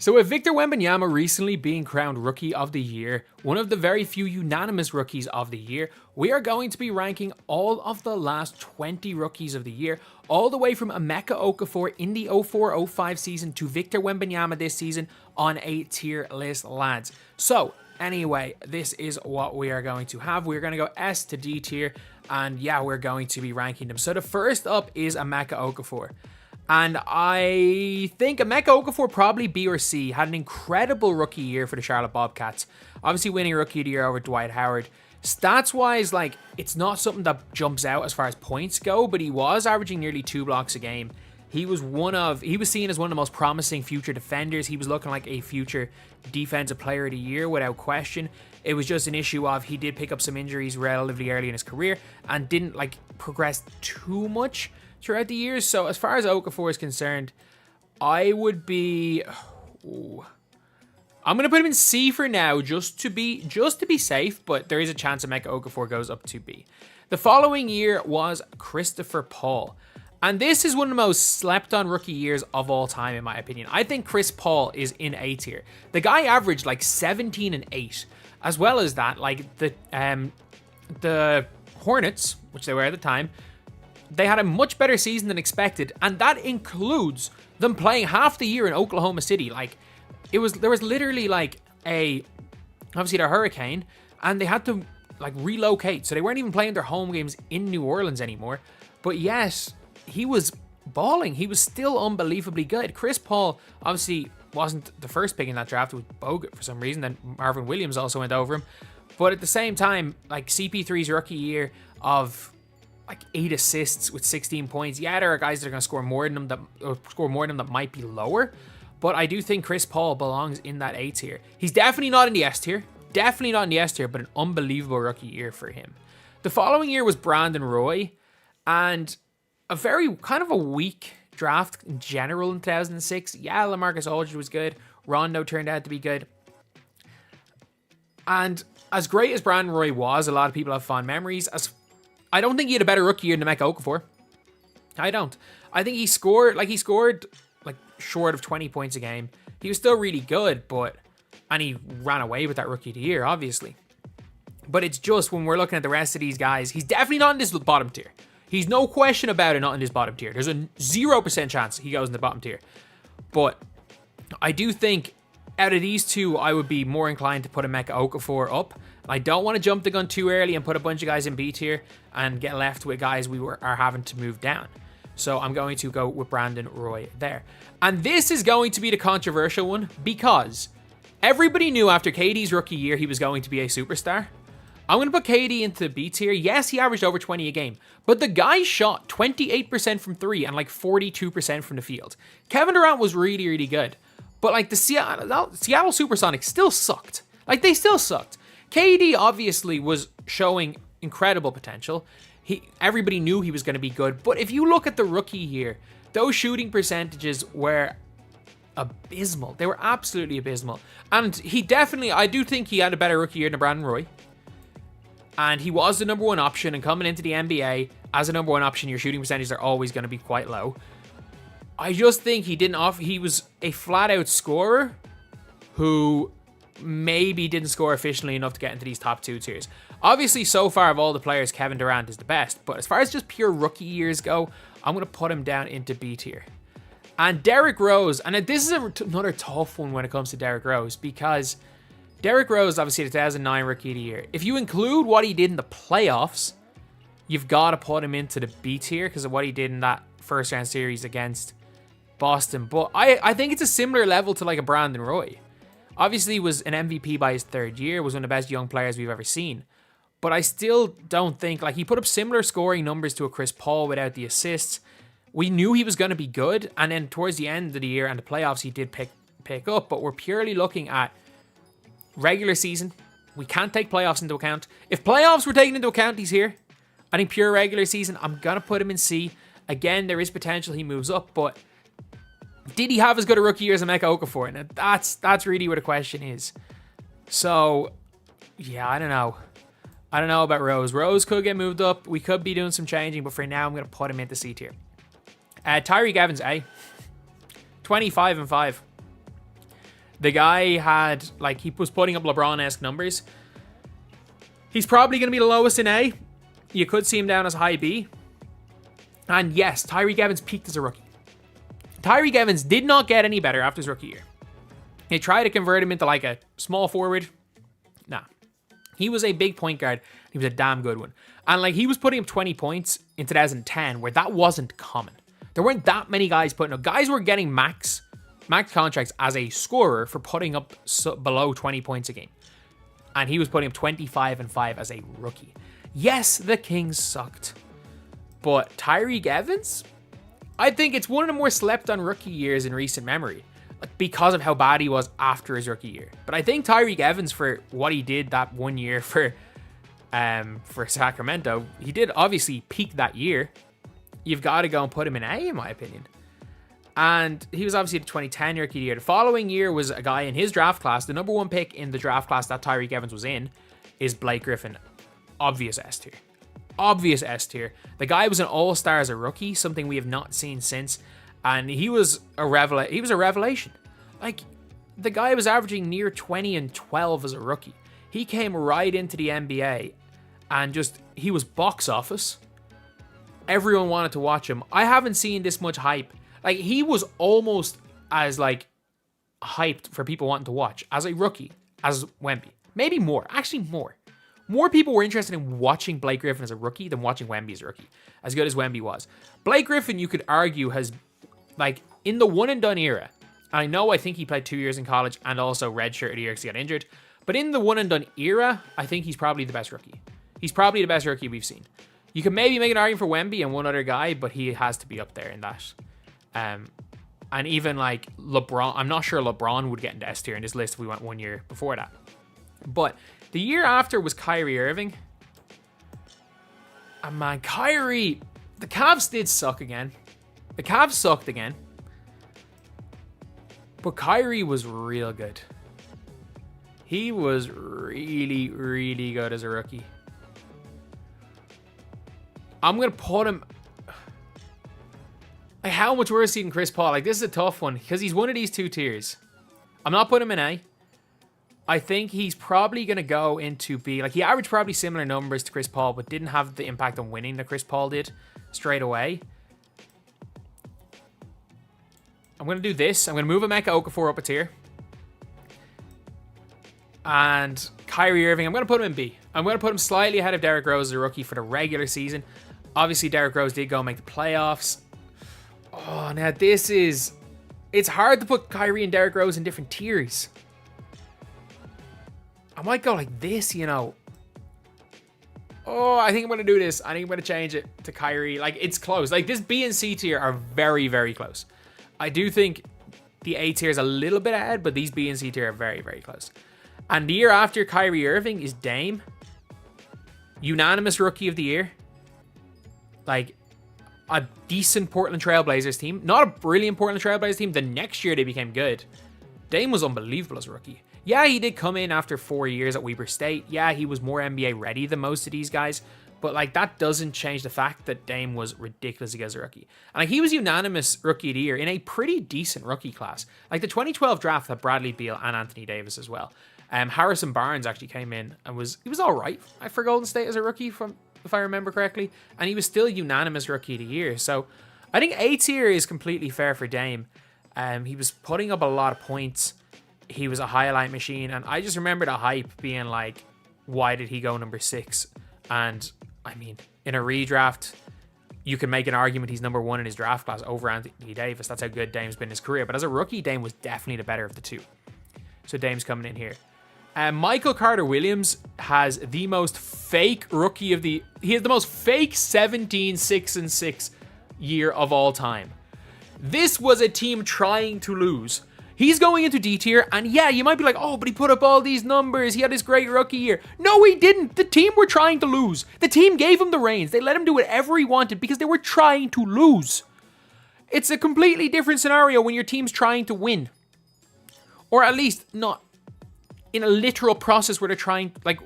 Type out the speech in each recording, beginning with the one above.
So with Victor Wembanyama recently being crowned Rookie of the Year, one of the very few unanimous Rookies of the Year, we are going to be ranking all of the last 20 Rookies of the Year, all the way from Emeka Okafor in the 04-05 season to Victor Wembanyama this season on a tier list, lads. So anyway, this is what we are going to have. We're going to go S to D tier, and yeah, we're going to be ranking them. So the first up is Emeka Okafor. And I think Emeka Okafor probably B or C. Had an incredible rookie year for the Charlotte Bobcats. Obviously winning Rookie of the Year over Dwight Howard. Stats-wise, like, it's not something that jumps out as far as points go, but he was averaging nearly 2 blocks a game. He was seen as one of the most promising future defenders. He was looking like a future defensive player of the year without question. It was just an issue of he did pick up some injuries relatively early in his career and didn't like progress too much throughout the years. So as far as Okafor is concerned, I would be... I'm going to put him in C for now just to be safe, but there is a chance Emeka Okafor goes up to B. The following year was Christopher Paul. And this is one of the most slept on rookie years of all time, in my opinion. I think Chris Paul is in A tier. The guy averaged like 17 and 8. As well as that, like the Hornets, which they were at the time, they had a much better season than expected, and that includes them playing half the year in Oklahoma City. Like, there was literally like obviously the hurricane, and they had to like relocate, so they weren't even playing their home games in New Orleans anymore. But yes, he was balling. He was still unbelievably good. Chris Paul obviously wasn't the first pick in that draft. It was Bogut for some reason. Then Marvin Williams also went over him. But at the same time, like CP3's rookie year of like 8 assists with 16 points. Yeah, there are guys that are going to score more than him that might be lower. But I do think Chris Paul belongs in that A tier. He's definitely not in the S tier. Definitely not in the S tier, but an unbelievable rookie year for him. The following year was Brandon Roy. And a very kind of a weak draft in general in 2006. Yeah, LaMarcus Aldridge was good. Rondo turned out to be good. And as great as Brandon Roy was, a lot of people have fond memories. I don't think he had a better rookie year than Emeka Okafor. I don't. I think he scored short of 20 points a game. He was still really good, and he ran away with that rookie of the year, obviously. But it's just when we're looking at the rest of these guys, he's definitely not in this bottom tier. He's no question about it not in his bottom tier. There's a 0% chance he goes in the bottom tier. But I do think out of these two, I would be more inclined to put Emeka Okafor up. I don't want to jump the gun too early and put a bunch of guys in B tier and get left with guys are having to move down. So I'm going to go with Brandon Roy there. And this is going to be the controversial one because everybody knew after KD's rookie year he was going to be a superstar. I'm going to put KD into B tier. Yes, he averaged over 20 a game, but the guy shot 28% from 3 and like 42% from the field. Kevin Durant was really, really good, but like the Seattle Supersonics still sucked. Like they still sucked. KD obviously was showing incredible potential. Everybody knew he was going to be good, but if you look at the rookie year, those shooting percentages were abysmal. They were absolutely abysmal. And I do think he had a better rookie year than Brandon Roy. And he was the number one option, and coming into the NBA as a number one option, your shooting percentages are always going to be quite low. I just think he was a flat out scorer who maybe didn't score efficiently enough to get into these top 2 tiers. Obviously, so far of all the players, Kevin Durant is the best, but as far as just pure rookie years go, I'm going to put him down into B tier. And Derrick Rose, and this is another tough one when it comes to Derrick Rose, because Derrick Rose, obviously the 2009 Rookie of the Year. If you include what he did in the playoffs, you've got to put him into the B tier because of what he did in that first round series against Boston. But I think it's a similar level to like a Brandon Roy. Obviously, he was an MVP by his 3rd year, was one of the best young players we've ever seen. But I still don't think, like, he put up similar scoring numbers to a Chris Paul without the assists. We knew he was going to be good, and then towards the end of the year and the playoffs, he did pick up. But we're purely looking at regular season. We can't take playoffs into account. If playoffs were taken into account, he's here. I think pure regular season, I'm going to put him in C. Again, there is potential he moves up, but did he have as good a rookie year as Emeka Okafor? And that's really where the question is. So, yeah, I don't know. I don't know about Rose. Rose could get moved up. We could be doing some changing, but for now, I'm going to put him into C tier. Tyreke Evans, A. 25 and 5. The guy had, like, he was putting up LeBron-esque numbers. He's probably going to be the lowest in A. You could see him down as high B. And yes, Tyreke Evans peaked as a rookie. Tyreke Evans did not get any better after his rookie year. They tried to convert him into like a small forward. Nah. He was a big point guard. He was a damn good one. And like he was putting up 20 points in 2010 where that wasn't common. There weren't that many guys putting up. Guys were getting max contracts as a scorer for putting up below 20 points a game. And he was putting up 25 and 5 as a rookie. Yes, the Kings sucked. But Tyreke Evans, I think it's one of the more slept on rookie years in recent memory. Because of how bad he was after his rookie year. But I think Tyreke Evans, for what he did that 1 year for Sacramento, he did obviously peak that year. You've got to go and put him in A, in my opinion. And he was obviously the 2010 rookie year. The following year was a guy in his draft class. The number one pick in the draft class that Tyreke Evans was in is Blake Griffin. Obvious S tier. Obvious S tier. The guy was an all-star as a rookie, something we have not seen since. And he was a revelation. Like, the guy was averaging near 20 and 12 as a rookie. He came right into the NBA and he was box office. Everyone wanted to watch him. I haven't seen this much hype. Like, he was almost as, like, hyped for people wanting to watch as a rookie as Wemby. Maybe more. Actually, more. More people were interested in watching Blake Griffin as a rookie than watching Wemby as a rookie. As good as Wemby was. Blake Griffin, you could argue, has, like, in the one and done era, I think he played 2 years in college and also redshirted a year because he got injured. But in the one and done era, I think he's probably the best rookie. He's probably the best rookie we've seen. You can maybe make an argument for Wemby and one other guy, but he has to be up there in that. And even like LeBron, I'm not sure LeBron would get into S tier in this list if we went 1 year before that. But the year after was Kyrie Irving. And man, Kyrie, the Cavs did suck again. The Cavs sucked again. But Kyrie was real good. He was really, really good as a rookie. I'm going to put him... Like, how much worse than Chris Paul? Like, this is a tough one because he's one of these two tiers. I'm not putting him in A. I think he's probably going to go into B. Like, he averaged probably similar numbers to Chris Paul, but didn't have the impact on winning that Chris Paul did straight away. I'm going to do this. I'm going to move Emeka Okafor up a tier. And Kyrie Irving, I'm going to put him in B. I'm going to put him slightly ahead of Derrick Rose as a rookie for the regular season. Obviously, Derrick Rose did go make the playoffs. Oh, now this is... It's hard to put Kyrie and Derrick Rose in different tiers. I might go like this, you know. Oh, I think I'm going to do this. I think I'm going to change it to Kyrie. Like, it's close. Like, this B and C tier are very, very close. I do think the A tier is a little bit ahead, but these B and C tier are very, very close. And the year after Kyrie Irving is Dame. Unanimous Rookie of the Year. Like, a decent Portland Trailblazers team. Not a brilliant Portland Trailblazers team. The next year they became good. Dame was unbelievable as a rookie. Yeah, he did come in after 4 years at Weber State. Yeah, he was more NBA ready than most of these guys. But, like, that doesn't change the fact that Dame was ridiculously good as a rookie. And, like, he was unanimous Rookie of the Year in a pretty decent rookie class. Like, the 2012 draft had Bradley Beal and Anthony Davis as well. Harrison Barnes actually came in and he was all right for Golden State as a rookie, if I remember correctly. And he was still unanimous Rookie of the Year. So, I think A tier is completely fair for Dame. He was putting up a lot of points. He was a highlight machine. And I just remember the hype being like, why did he go number 6? And... I mean, in a redraft, you can make an argument he's number 1 in his draft class over Anthony Davis. That's how good Dame's been in his career. But as a rookie, Dame was definitely the better of the two. So Dame's coming in here. Michael Carter-Williams has the most fake rookie of the... He has the most fake 17-6-6 year of all time. This was a team trying to lose. He's going into D tier, and yeah, you might be like, oh, but he put up all these numbers. He had this great rookie year. No, he didn't. The team were trying to lose. The team gave him the reins. They let him do whatever he wanted because they were trying to lose. It's a completely different scenario when your team's trying to win. Or at least not in a literal process where they're trying, like,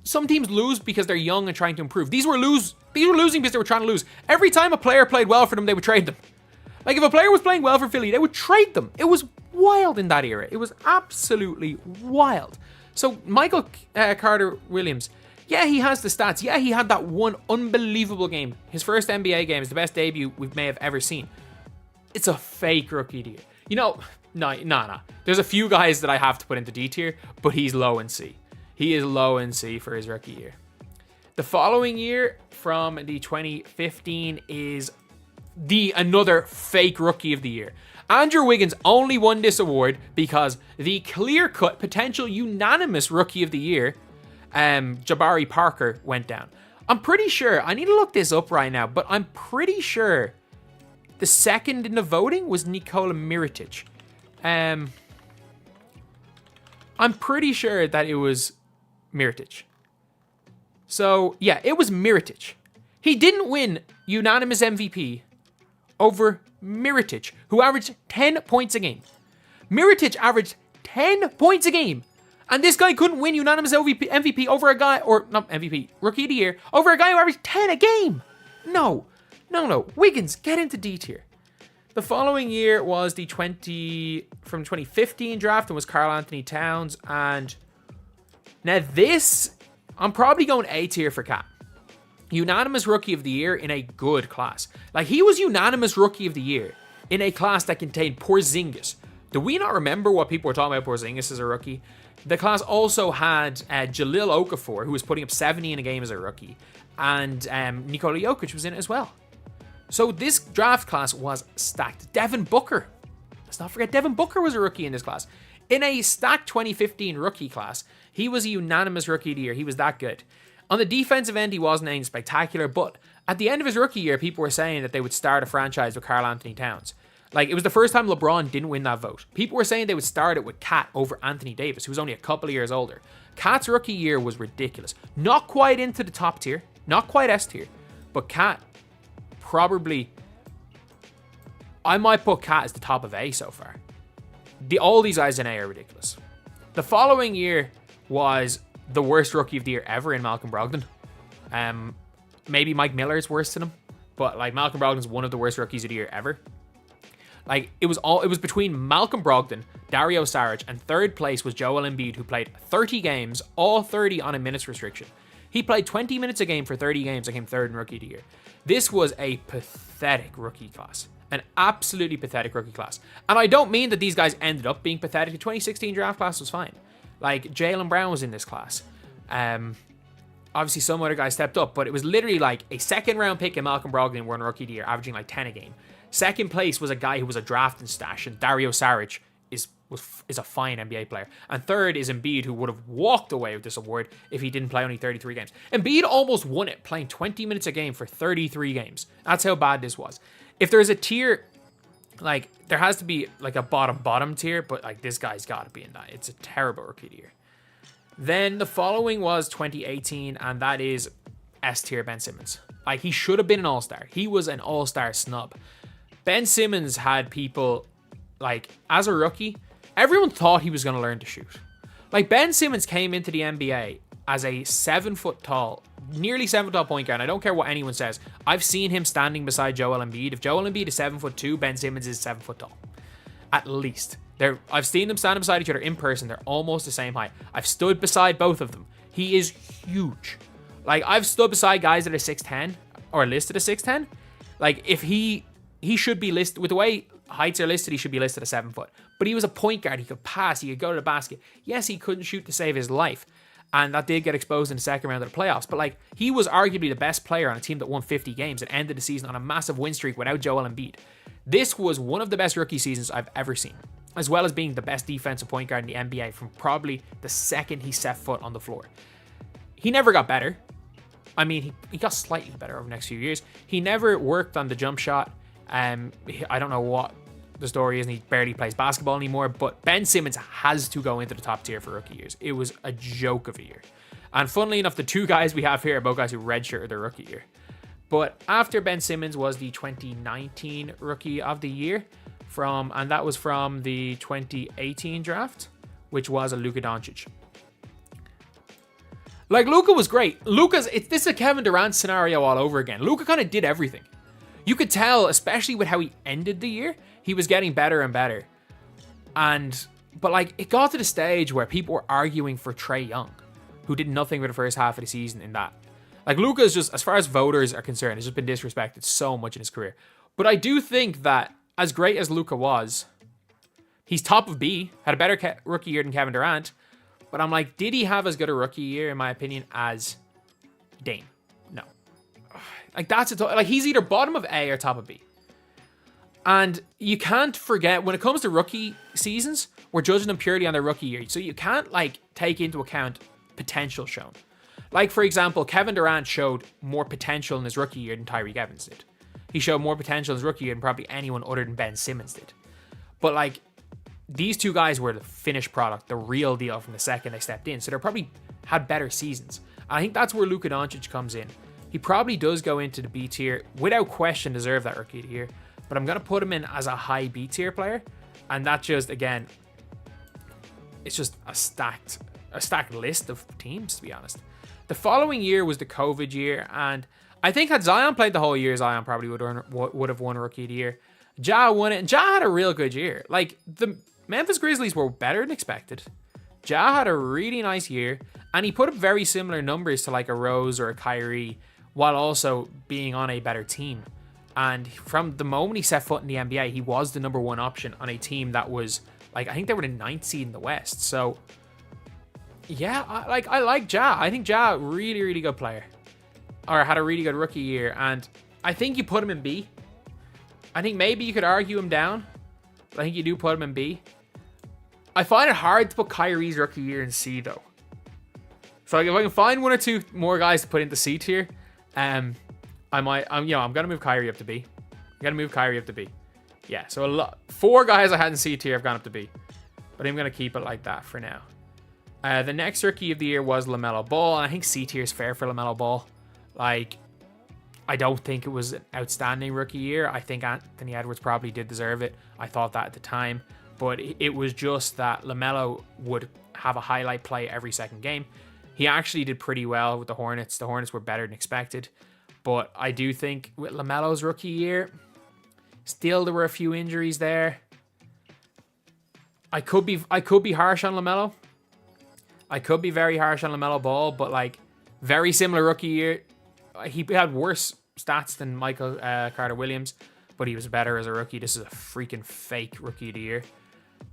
some teams lose because they're young and trying to improve. These were losing because they were trying to lose. Every time a player played well for them, they would trade them. Like, if a player was playing well for Philly, they would trade them. It was wild in that era. It was absolutely wild. So Michael Carter-Williams, yeah, he has the stats. Yeah, he had that one unbelievable game. His first NBA game is the best debut we may have ever seen. It's a fake rookie of the year. You know, no. There's a few guys that I have to put into D tier, but he's low in C. He is low in C for his rookie year. The following year, from the 2015, is another fake rookie of the year. Andrew Wiggins only won this award because the clear-cut, potential unanimous rookie of the year, Jabari Parker, went down. I'm pretty sure, I need to look this up right now, but I'm pretty sure the second in the voting was Nikola Mirotic. I'm pretty sure that it was Mirotic. So, yeah, it was Mirotic. He didn't win unanimous MVP over Mirotic, who averaged 10 points a game. Mirotic averaged 10 points a game. And this guy couldn't win unanimous MVP over a guy, or not MVP, rookie of the year, over a guy who averaged 10 a game. No. Wiggins, get into D tier. The following year was the 2015 draft and was Karl Anthony Towns. And now this, I'm probably going A tier for Cat. Unanimous rookie of the year in a good class. Like, he was unanimous rookie of the year in a class that contained Porzingis. Do we not remember what people were talking about Porzingis as a rookie? The class also had Jahlil Okafor, who was putting up 70 in a game as a rookie, and Nikola Jokic was in it as well. So this draft class was stacked. Devin Booker. Let's not forget Devin Booker was a rookie in this class. In a stacked 2015 rookie class, he was a unanimous rookie of the year. He was that good. On the defensive end, he wasn't anything spectacular, but at the end of his rookie year, people were saying that they would start a franchise with Karl Anthony Towns. Like, it was the first time LeBron didn't win that vote. People were saying they would start it with Cat over Anthony Davis, who was only a couple of years older. Cat's rookie year was ridiculous. Not quite into the top tier, not quite S tier, but Cat probably, I might put Cat as the top of A so far. All these guys in A are ridiculous. The following year was the worst rookie of the year ever in Malcolm Brogdon. Maybe Mike Miller's worse than him, but like, Malcolm Brogdon's one of the worst rookies of the year ever. Like, it was between Malcolm Brogdon, Dario Saric, and third place was Joel Embiid, who played 30 games, all 30 on a minutes restriction. He played 20 minutes a game for 30 games and came third in rookie of the year. This was a pathetic rookie class. An absolutely pathetic rookie class. And I don't mean that these guys ended up being pathetic. The 2016 draft class was fine. Like, Jaylen Brown was in this class. Obviously, some other guys stepped up, but it was literally like a second round pick in Malcolm Brogdon won rookie of the year, averaging like 10 a game. Second place was a guy who was a draft and stash, and Dario Saric is a fine NBA player. And third is Embiid, who would have walked away with this award if he didn't play only 33 games. Embiid almost won it, playing 20 minutes a game for 33 games. That's how bad this was. If there's a tier, like, there has to be like a bottom tier, but like, this guy's got to be in that. It's a terrible rookie of the year. Then the following was 2018, and that is S tier Ben Simmons. Like, he should have been an all-star. He was an all-star snub. Ben Simmons had people, like, as a rookie, everyone thought he was going to learn to shoot. Like, Ben Simmons came into the NBA as a 7 foot tall, nearly 7 foot tall point guard. And I don't care what anyone says. I've seen him standing beside Joel Embiid. If Joel Embiid is 7'2", Ben Simmons is 7 foot tall. At least. I've seen them standing beside each other in person. They're almost the same height. I've stood beside both of them. He is huge. Like, I've stood beside guys that are 6'10", or listed as 6'10". Like, if he should be listed, with the way heights are listed, he should be listed at 7 foot. But he was a point guard. He could pass. He could go to the basket. Yes, he couldn't shoot to save his life. And that did get exposed in the second round of the playoffs. But, like, he was arguably the best player on a team that won 50 games and ended the season on a massive win streak without Joel Embiid. This was one of the best rookie seasons I've ever seen, as well as being the best defensive point guard in the NBA from probably the second he set foot on the floor. He never got better. I mean, he got slightly better over the next few years. He never worked on the jump shot. I don't know what the story is, and he barely plays basketball anymore, but Ben Simmons has to go into the top tier for rookie years. It was a joke of a year. And funnily enough, the two guys we have here are both guys who redshirted their rookie year. But after Ben Simmons was the 2019 Rookie of the Year, and that was from the 2018 draft, which was a Luka Doncic. Like, Luka was great. This is a Kevin Durant scenario all over again. Luka kind of did everything. You could tell, especially with how he ended the year, he was getting better and better. But like, it got to the stage where people were arguing for Trae Young, who did nothing for the first half of the season in that. Like, Luka is just, as far as voters are concerned, has just been disrespected so much in his career. But I do think that, as great as Luka was, he's top of B, had a better rookie year than Kevin Durant. But I'm like, did he have as good a rookie year, in my opinion, as Dame? No. Like, that's like, he's either bottom of A or top of B. And you can't forget, when it comes to rookie seasons, we're judging them purely on their rookie year. So you can't, like, take into account potential shown. Like, for example, Kevin Durant showed more potential in his rookie year than Tyreke Evans did. He showed more potential in his rookie year than probably anyone other than Ben Simmons did. But, like, these two guys were the finished product, the real deal from the second they stepped in. So they probably had better seasons. And I think that's where Luka Doncic comes in. He probably does go into the B tier, without question deserve that rookie of the year. But I'm going to put him in as a high B tier player. And that just, again, it's just a stacked list of teams, to be honest. The following year was the COVID year. And I think had Zion played the whole year, Zion probably would have won rookie of the year. Ja won it. And Ja had a real good year. Like, the Memphis Grizzlies were better than expected. Ja had a really nice year. And he put up very similar numbers to like a Rose or a Kyrie, while also being on a better team. And from the moment he set foot in the NBA, he was the number one option on a team that was, like, I think they were the 9th seed in the West. So, yeah, I like Ja. I think Ja, really, really good player. Or had a really good rookie year. And I think you put him in B. I think maybe you could argue him down. But I think you do put him in B. I find it hard to put Kyrie's rookie year in C, though. So if I can find one or two more guys to put into C tier, I'm gonna move Kyrie up to B. Yeah, so 4 guys I had in C tier have gone up to B, but I'm gonna keep it like that for now. The next rookie of the year was LaMelo Ball, and I think C tier is fair for LaMelo Ball. Like, I don't think it was an outstanding rookie year. I think Anthony Edwards probably did deserve it. I thought that at the time, but it was just that LaMelo would have a highlight play every second game. He actually did pretty well with the Hornets. The Hornets were better than expected. But I do think with LaMelo's rookie year, still there were a few injuries there. I could be harsh on LaMelo. I could be very harsh on LaMelo Ball, but like, very similar rookie year. He had worse stats than Michael Carter Williams, but he was better as a rookie. This is a freaking fake rookie of the year.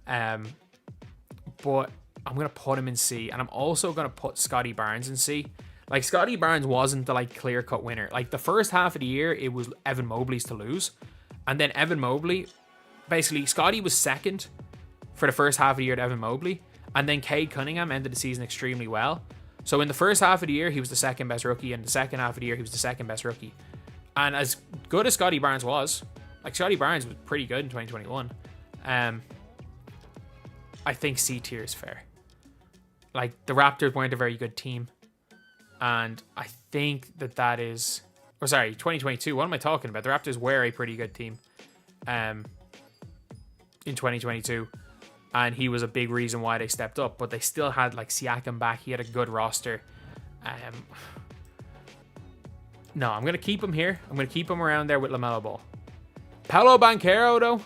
But I'm going to put him in C, and I'm also going to put Scotty Barnes in C. Like, Scotty Barnes wasn't the, like, clear-cut winner. Like, the first half of the year, it was Evan Mobley's to lose. And then Evan Mobley, basically, Scotty was second for the first half of the year to Evan Mobley. And then Cade Cunningham ended the season extremely well. So in the first half of the year, he was the second best rookie. And the second half of the year, he was the second best rookie. And as good as Scotty Barnes was, like, Scotty Barnes was pretty good in 2021. I think C tier is fair. Like, the Raptors weren't a very good team. And I think that is... Oh, sorry, 2022. What am I talking about? The Raptors were a pretty good team in 2022. And he was a big reason why they stepped up. But they still had, like, Siakam back. He had a good roster. No, I'm going to keep him here. I'm going to keep him around there with LaMelo Ball. Paolo Banchero, though.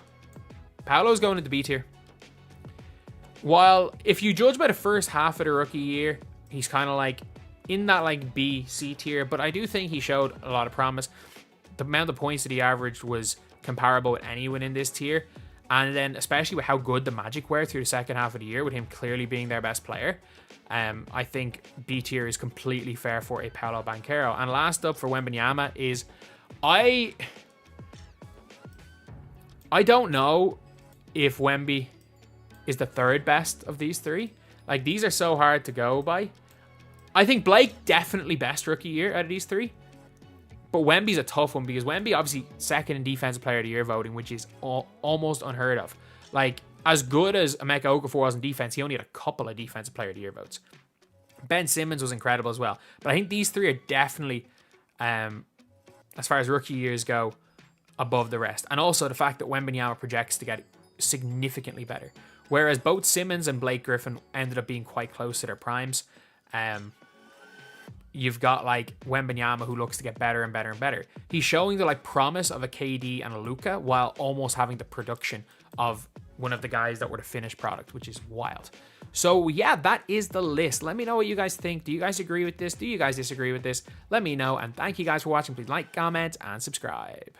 Paolo's going into B tier. While, if you judge by the first half of the rookie year, he's kind of like in that like B, C tier, but I do think he showed a lot of promise. The amount of points that he averaged was comparable with anyone in this tier. And then, especially with how good the Magic were through the second half of the year, with him clearly being their best player, I think B tier is completely fair for a Paolo Banchero. And last up for Wembanyama is, I don't know if Wemby is the third best of these three. Like, these are so hard to go by. I think Blake definitely best rookie year out of these three. But Wemby's a tough one, because Wemby obviously second in defensive player of the year voting, which is almost unheard of. Like, as good as Emeka Okafor was in defense, he only had a couple of defensive player of the year votes. Ben Simmons was incredible as well. But I think these three are definitely, as far as rookie years go, above the rest. And also the fact that Wembanyama projects to get significantly better. Whereas both Simmons and Blake Griffin ended up being quite close to their primes. You've got like Wembanyama, who looks to get better and better and better. He's showing the like promise of a KD and a Luka while almost having the production of one of the guys that were the finished product, which is wild. So yeah, that is the list. Let me know what you guys think. Do you guys agree with this? Do you guys disagree with this? Let me know. And thank you guys for watching. Please like, comment, and subscribe.